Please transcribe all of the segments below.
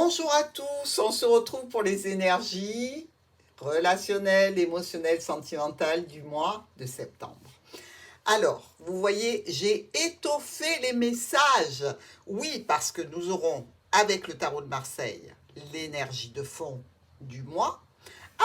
Bonjour à tous, on se retrouve pour les énergies relationnelles, émotionnelles, sentimentales du mois de septembre. Alors, vous voyez, j'ai étoffé les messages. Oui, parce que nous aurons, avec le tarot de Marseille, l'énergie de fond du mois.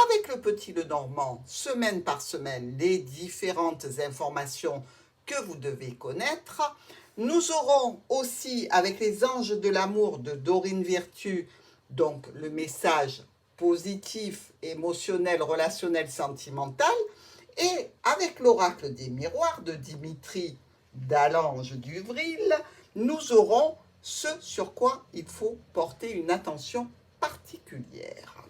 Avec le petit Lenormand, semaine par semaine, les différentes informations que vous devez connaître. Nous aurons aussi, avec les anges de l'amour de Dorine Virtue, donc le message positif, émotionnel, relationnel, sentimental. Et avec l'oracle des miroirs de Dimitri d'Allange d'Uvril, nous aurons ce sur quoi il faut porter une attention particulière.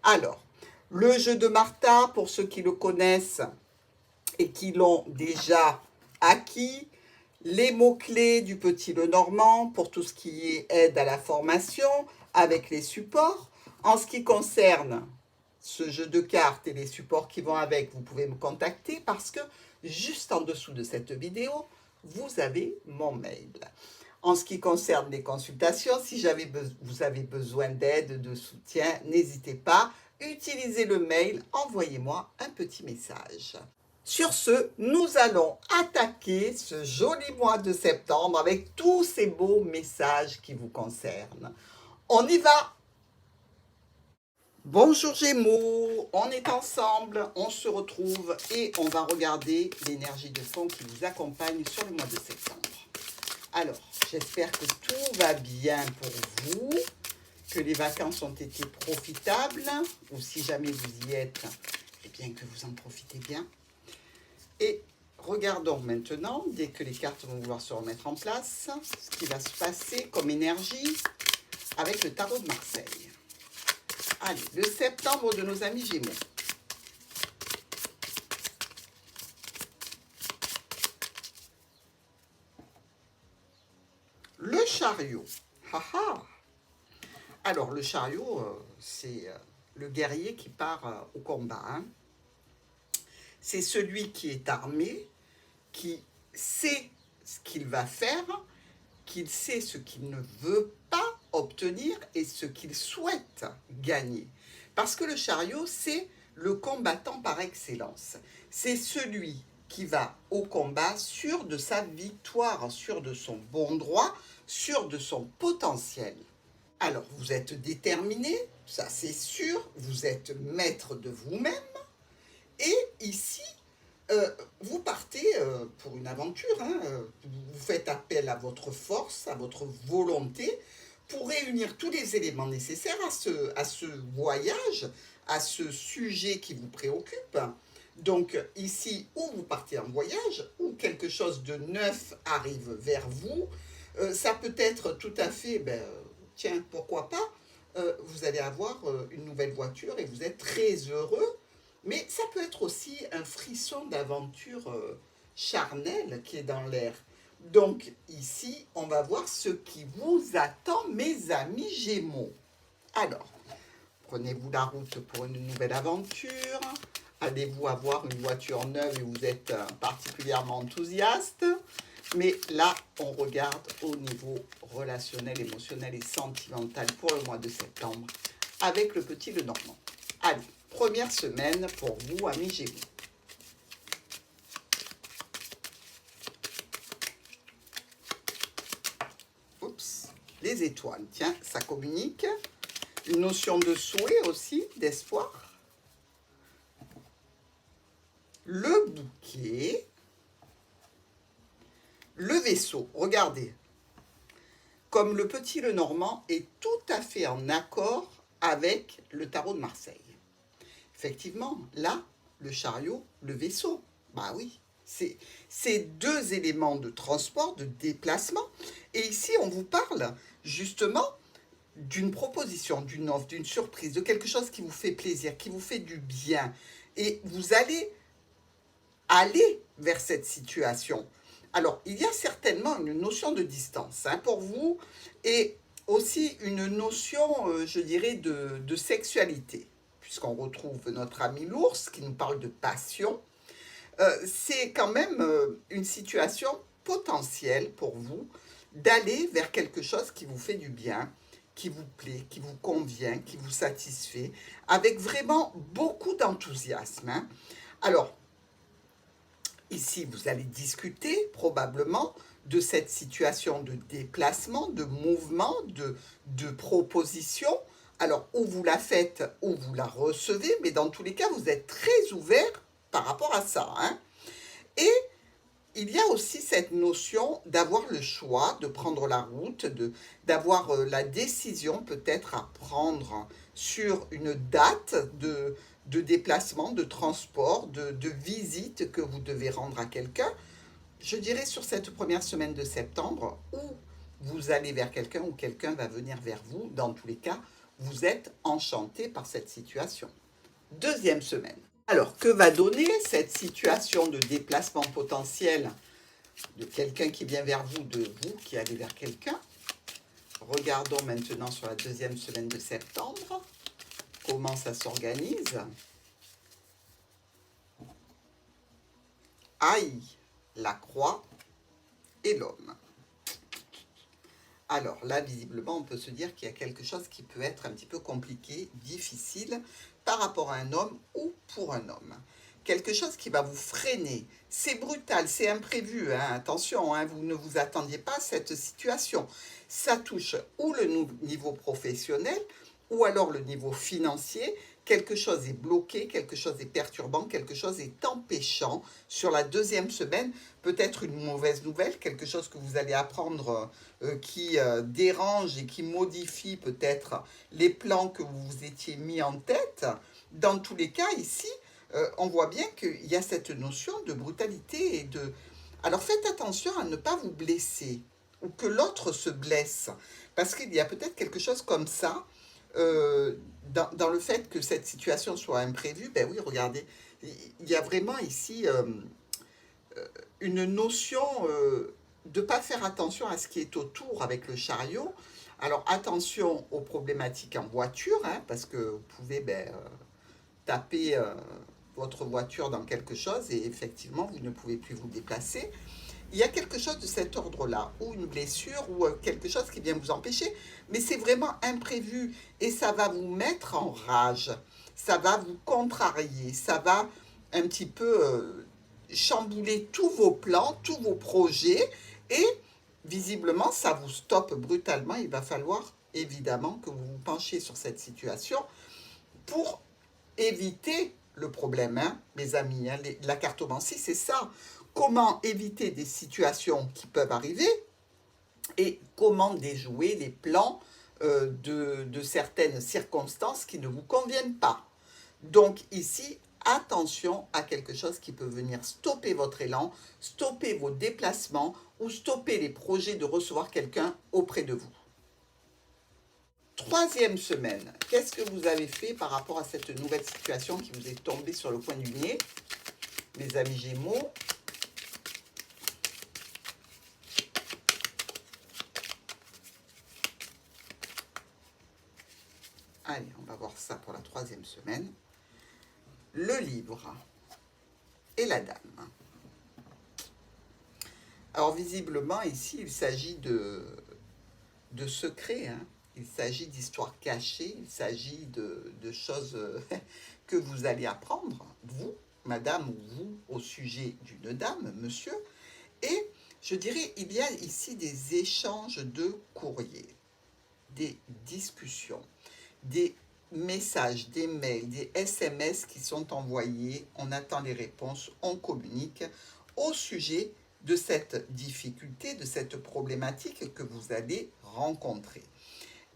Alors, le jeu de Martha, pour ceux qui le connaissent et qui l'ont déjà acquis, les mots-clés du petit Lenormand pour tout ce qui est aide à la formation avec les supports. En ce qui concerne ce jeu de cartes et les supports qui vont avec, vous pouvez me contacter parce que juste en dessous de cette vidéo, vous avez mon mail. En ce qui concerne les consultations, si vous avez besoin d'aide, de soutien, n'hésitez pas, utilisez le mail, envoyez-moi un petit message. Sur ce, nous allons attaquer ce joli mois de septembre avec tous ces beaux messages qui vous concernent. On y va! Bonjour Gémeaux, on est ensemble, on se retrouve et on va regarder l'énergie de fond qui vous accompagne sur le mois de septembre. Alors, j'espère que tout va bien pour vous, que les vacances ont été profitables, ou si jamais vous y êtes, eh bien que vous en profitez bien. Et regardons maintenant, dès que les cartes vont vouloir se remettre en place, ce qui va se passer comme énergie avec le tarot de Marseille. Allez, le septembre de nos amis Gémeaux. Le chariot. Haha. Alors, le chariot, c'est le guerrier qui part au combat. Hein. C'est celui qui est armé, qui sait ce qu'il va faire, qu'il sait ce qu'il ne veut pas obtenir et ce qu'il souhaite gagner. Parce que le chariot, c'est le combattant par excellence. C'est celui qui va au combat sûr de sa victoire, sûr de son bon droit, sûr de son potentiel. Alors, vous êtes déterminé, ça c'est sûr, vous êtes maître de vous-même, et ici, vous partez pour une aventure, hein, vous faites appel à votre force, à votre volonté, pour réunir tous les éléments nécessaires à ce voyage, à ce sujet qui vous préoccupe. Donc ici, ou vous partez en voyage, ou quelque chose de neuf arrive vers vous, ça peut être tout à fait, tiens, pourquoi pas, vous allez avoir une nouvelle voiture et vous êtes très heureux, mais ça peut être aussi un frisson d'aventure charnelle qui est dans l'air. Donc ici, on va voir ce qui vous attend, mes amis Gémeaux. Alors, prenez-vous la route pour une nouvelle aventure. Allez-vous avoir une voiture neuve et vous êtes particulièrement enthousiaste. Mais là, on regarde au niveau relationnel, émotionnel et sentimental pour le mois de septembre avec le petit Lenormand. Allez, première semaine pour vous, amis Gémeaux. Oups, les étoiles, tiens, ça communique. Une notion de souhait aussi, d'espoir. Le bouquet. Le vaisseau, regardez. Comme le petit Lenormand est tout à fait en accord avec le tarot de Marseille. Effectivement, là, le chariot, le vaisseau, bah oui, c'est deux éléments de transport, de déplacement. Et ici, on vous parle justement d'une proposition, d'une offre, d'une surprise, de quelque chose qui vous fait plaisir, qui vous fait du bien. Et vous allez aller vers cette situation. Alors, il y a certainement une notion de distance hein, pour vous et aussi une notion, je dirais, de sexualité, puisqu'on retrouve notre ami l'ours qui nous parle de passion. C'est quand même une situation potentielle pour vous d'aller vers quelque chose qui vous fait du bien, qui vous plaît, qui vous convient, qui vous satisfait, avec vraiment beaucoup d'enthousiasme, hein. Alors, ici, vous allez discuter probablement de cette situation de déplacement, de mouvement, de proposition. Alors, ou vous la faites, ou vous la recevez, mais dans tous les cas, vous êtes très ouvert par rapport à ça, hein. Et il y a aussi cette notion d'avoir le choix, de prendre la route, d'avoir la décision peut-être à prendre sur une date de déplacement, de transport, de visite que vous devez rendre à quelqu'un. Je dirais sur cette première semaine de septembre, où vous allez vers quelqu'un ou quelqu'un va venir vers vous. Dans tous les cas, vous êtes enchanté par cette situation. Deuxième semaine. Alors, que va donner cette situation de déplacement potentiel de quelqu'un qui vient vers vous, de vous qui allez vers quelqu'un? Regardons maintenant sur la deuxième semaine de septembre, comment ça s'organise. Aïe, la croix et l'homme. Alors là, visiblement, on peut se dire qu'il y a quelque chose qui peut être un petit peu compliqué, difficile, par rapport à un homme ou pour un homme. Quelque chose qui va vous freiner. C'est brutal, c'est imprévu, hein. Attention, hein, vous ne vous attendiez pas à cette situation. Ça touche ou le niveau professionnel, ou alors le niveau financier. Quelque chose est bloqué, quelque chose est perturbant, quelque chose est empêchant. Sur la deuxième semaine, peut-être une mauvaise nouvelle, quelque chose que vous allez apprendre qui dérange et qui modifie peut-être les plans que vous vous étiez mis en tête. Dans tous les cas, ici, on voit bien qu'il y a cette notion de brutalité et de... Alors faites attention à ne pas vous blesser ou que l'autre se blesse, parce qu'il y a peut-être quelque chose comme ça, dans le fait que cette situation soit imprévue. Ben oui, regardez, il y a vraiment ici une notion de ne pas faire attention à ce qui est autour avec le chariot. Alors attention aux problématiques en voiture, hein, parce que vous pouvez taper votre voiture dans quelque chose et effectivement vous ne pouvez plus vous déplacer. Il y a quelque chose de cet ordre-là, ou une blessure, ou quelque chose qui vient vous empêcher, mais c'est vraiment imprévu et ça va vous mettre en rage, ça va vous contrarier, ça va un petit peu chambouler tous vos plans, tous vos projets, et visiblement ça vous stoppe brutalement. Il va falloir évidemment que vous vous penchiez sur cette situation pour éviter le problème, hein, mes amis, hein. La cartomancie, c'est ça. Comment éviter des situations qui peuvent arriver et comment déjouer les plans de certaines circonstances qui ne vous conviennent pas. Donc ici, attention à quelque chose qui peut venir stopper votre élan, stopper vos déplacements ou stopper les projets de recevoir quelqu'un auprès de vous. Troisième semaine, qu'est-ce que vous avez fait par rapport à cette nouvelle situation qui vous est tombée sur le coin du nez, mes amis Gémeaux? Allez, on va voir ça pour la troisième semaine. Le livre et la dame. Alors visiblement ici, il s'agit de secrets, hein. Il s'agit d'histoires cachées, il s'agit de choses que vous allez apprendre, vous, madame, ou vous, au sujet d'une dame, monsieur. Et je dirais, il y a ici des échanges de courriers, des discussions, des messages, des mails, des SMS qui sont envoyés, on attend les réponses, on communique au sujet de cette difficulté, de cette problématique que vous allez rencontrer.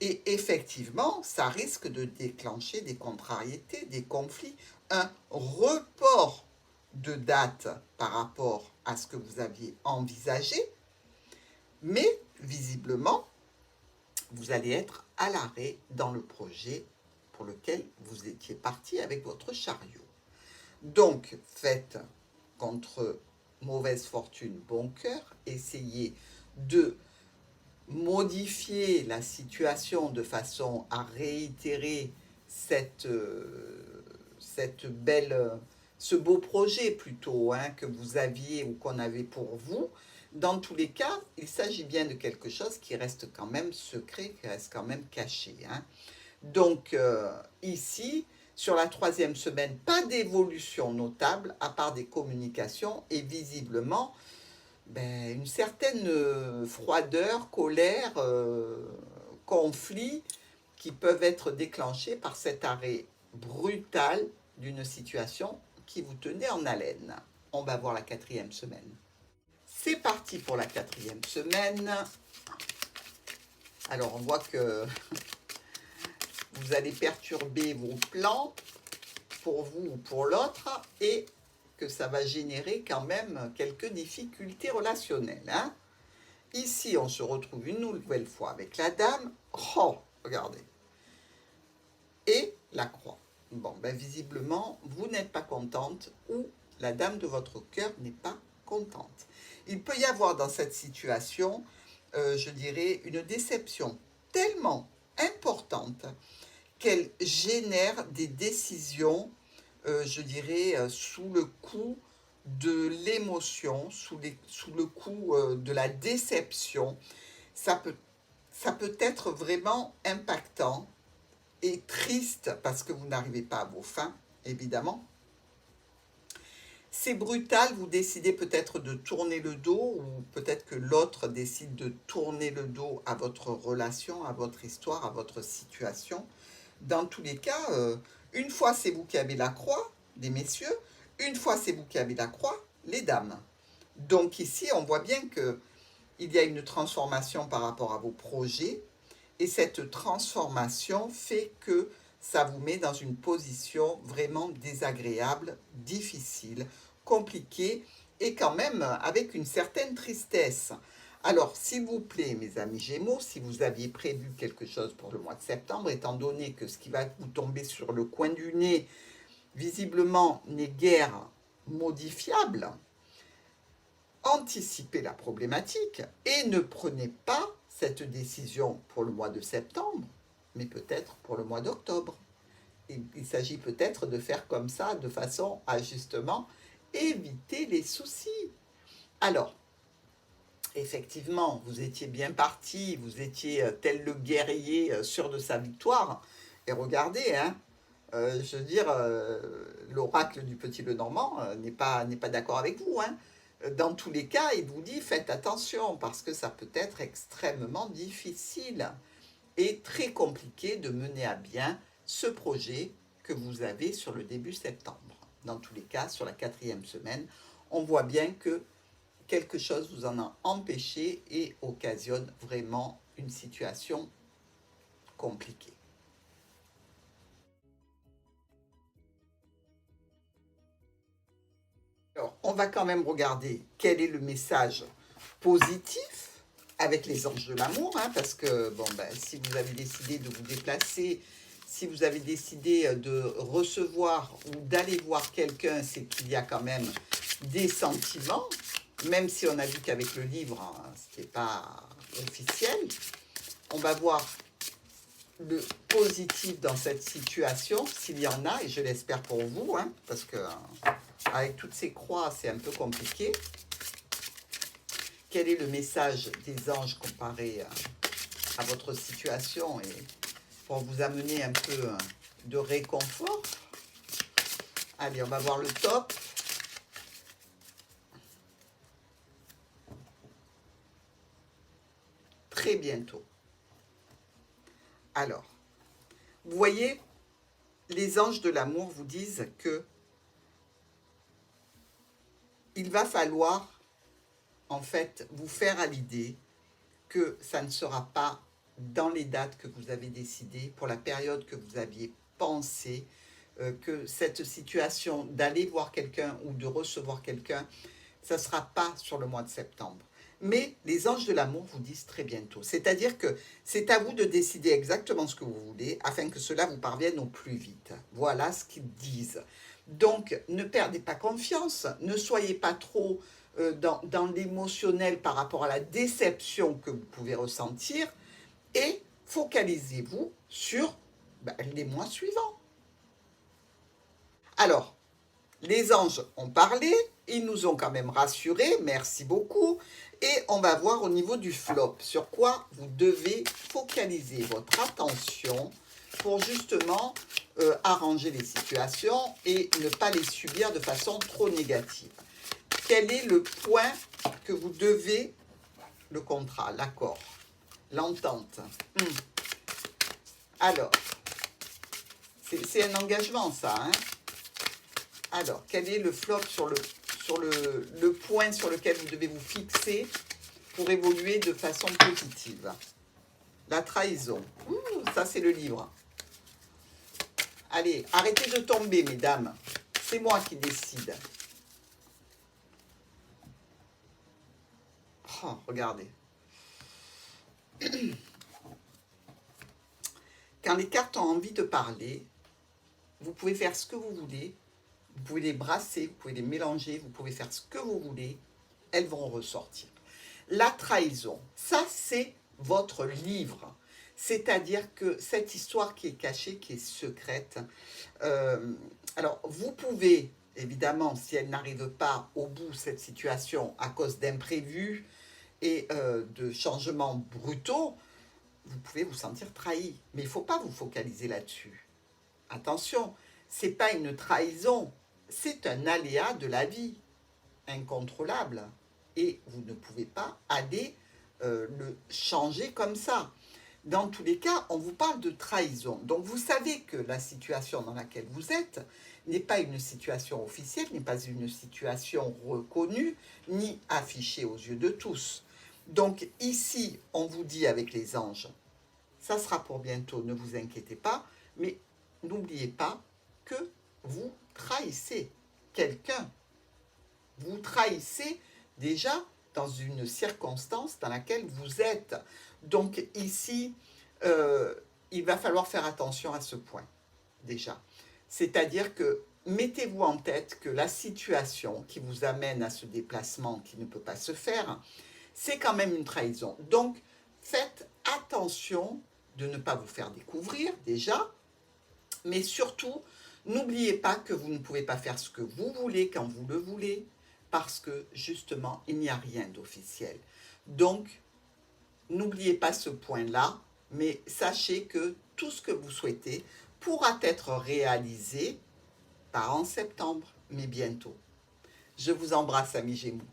Et effectivement, ça risque de déclencher des contrariétés, des conflits, un report de date par rapport à ce que vous aviez envisagé, mais visiblement, vous allez être à l'arrêt dans le projet pour lequel vous étiez parti avec votre chariot. Donc, faites contre mauvaise fortune bon cœur, essayez de modifier la situation de façon à réitérer ce beau projet plutôt, hein, que vous aviez ou qu'on avait pour vous, Dans tous les cas, il s'agit bien de quelque chose qui reste quand même secret, qui reste quand même caché, hein. Donc ici, sur la 3e semaine, pas d'évolution notable à part des communications et visiblement une certaine froideur, colère, conflit qui peuvent être déclenchés par cet arrêt brutal d'une situation qui vous tenait en haleine. On va voir la 4e semaine. C'est parti pour la 4e semaine. Alors on voit que vous allez perturber vos plans pour vous ou pour l'autre et que ça va générer quand même quelques difficultés relationnelles, hein. Ici, on se retrouve une nouvelle fois avec la dame. Oh, regardez. Et la croix. Bon, visiblement, vous n'êtes pas contente ou la dame de votre cœur n'est pas contente. Il peut y avoir dans cette situation, je dirais, une déception tellement importante qu'elle génère des décisions, je dirais, sous le coup de l'émotion, sous le coup de la déception. Ça peut être vraiment impactant et triste parce que vous n'arrivez pas à vos fins, évidemment. C'est brutal, vous décidez peut-être de tourner le dos ou peut-être que l'autre décide de tourner le dos à votre relation, à votre histoire, à votre situation. Dans tous les cas, une fois c'est vous qui avez la croix, les messieurs, une fois c'est vous qui avez la croix, les dames. Donc ici, on voit bien qu'il y a une transformation par rapport à vos projets et cette transformation fait que ça vous met dans une position vraiment désagréable, difficile, compliquée et quand même avec une certaine tristesse. Alors, s'il vous plaît, mes amis Gémeaux, si vous aviez prévu quelque chose pour le mois de septembre, étant donné que ce qui va vous tomber sur le coin du nez, visiblement, n'est guère modifiable, anticipez la problématique et ne prenez pas cette décision pour le mois de septembre, mais peut-être pour le mois d'octobre. Il s'agit peut-être de faire comme ça de façon à justement éviter les soucis. Alors, effectivement, vous étiez bien parti, vous étiez tel le guerrier sûr de sa victoire. Et regardez, hein, je veux dire, l'oracle du petit Lenormand n'est pas d'accord avec vous, hein. Dans tous les cas, il vous dit faites attention parce que ça peut être extrêmement difficile et très compliqué de mener à bien ce projet que vous avez sur le début septembre. Dans tous les cas, sur la 4e semaine, on voit bien que quelque chose vous en a empêché et occasionne vraiment une situation compliquée. Alors, on va quand même regarder quel est le message positif avec les anges de l'amour, hein, parce que si vous avez décidé de vous déplacer, si vous avez décidé de recevoir ou d'aller voir quelqu'un, c'est qu'il y a quand même des sentiments, même si on a vu qu'avec le livre, hein, ce n'était pas officiel. On va voir le positif dans cette situation, s'il y en a, et je l'espère pour vous, hein, parce que avec toutes ces croix, c'est un peu compliqué. Quel est le message des anges comparé à votre situation et pour vous amener un peu de réconfort? Allez, on va voir le top. Très bientôt. Alors, vous voyez, les anges de l'amour vous disent que il va falloir en fait vous faire à l'idée que ça ne sera pas dans les dates que vous avez décidées, pour la période que vous aviez pensé, que cette situation d'aller voir quelqu'un ou de recevoir quelqu'un, ça ne sera pas sur le mois de septembre. Mais les anges de l'amour vous disent très bientôt. C'est-à-dire que c'est à vous de décider exactement ce que vous voulez afin que cela vous parvienne au plus vite. Voilà ce qu'ils disent. Donc, ne perdez pas confiance, ne soyez pas trop dans l'émotionnel par rapport à la déception que vous pouvez ressentir et focalisez-vous sur les mois suivants. Alors, Les anges ont parlé, ils nous ont quand même rassurés, merci beaucoup. Et on va voir au niveau du flop, sur quoi vous devez focaliser votre attention pour justement arranger les situations et ne pas les subir de façon trop négative. Quel est le point que vous devez, le contrat, l'accord, l'entente? Alors, c'est un engagement ça, hein? Alors, quel est le flop sur le point sur lequel vous devez vous fixer pour évoluer de façon positive? La trahison. Ouh, ça, c'est le livre. Allez, arrêtez de tomber, mesdames. C'est moi qui décide. Oh, regardez. Quand les cartes ont envie de parler, vous pouvez faire ce que vous voulez. Vous pouvez les brasser, vous pouvez les mélanger, vous pouvez faire ce que vous voulez. Elles vont ressortir. La trahison, ça c'est votre livre. C'est-à-dire que cette histoire qui est cachée, qui est secrète, alors vous pouvez, évidemment, si elle n'arrive pas au bout, cette situation, à cause d'imprévus et de changements brutaux, vous pouvez vous sentir trahi. Mais il ne faut pas vous focaliser là-dessus. Attention, ce n'est pas une trahison, c'est un aléa de la vie, incontrôlable. Et vous ne pouvez pas aller le changer comme ça. Dans tous les cas, on vous parle de trahison. Donc vous savez que la situation dans laquelle vous êtes n'est pas une situation officielle, n'est pas une situation reconnue, ni affichée aux yeux de tous. Donc ici, on vous dit avec les anges, ça sera pour bientôt, ne vous inquiétez pas, mais n'oubliez pas que vous trahissez quelqu'un. Vous trahissez déjà dans une circonstance dans laquelle vous êtes. Donc ici, il va falloir faire attention à ce point, déjà. C'est-à-dire que mettez-vous en tête que la situation qui vous amène à ce déplacement qui ne peut pas se faire, c'est quand même une trahison. Donc, faites attention de ne pas vous faire découvrir, déjà, mais surtout, n'oubliez pas que vous ne pouvez pas faire ce que vous voulez quand vous le voulez, parce que justement, il n'y a rien d'officiel. Donc, n'oubliez pas ce point-là, mais sachez que tout ce que vous souhaitez pourra être réalisé, pas en septembre, mais bientôt. Je vous embrasse, amis Gémeaux.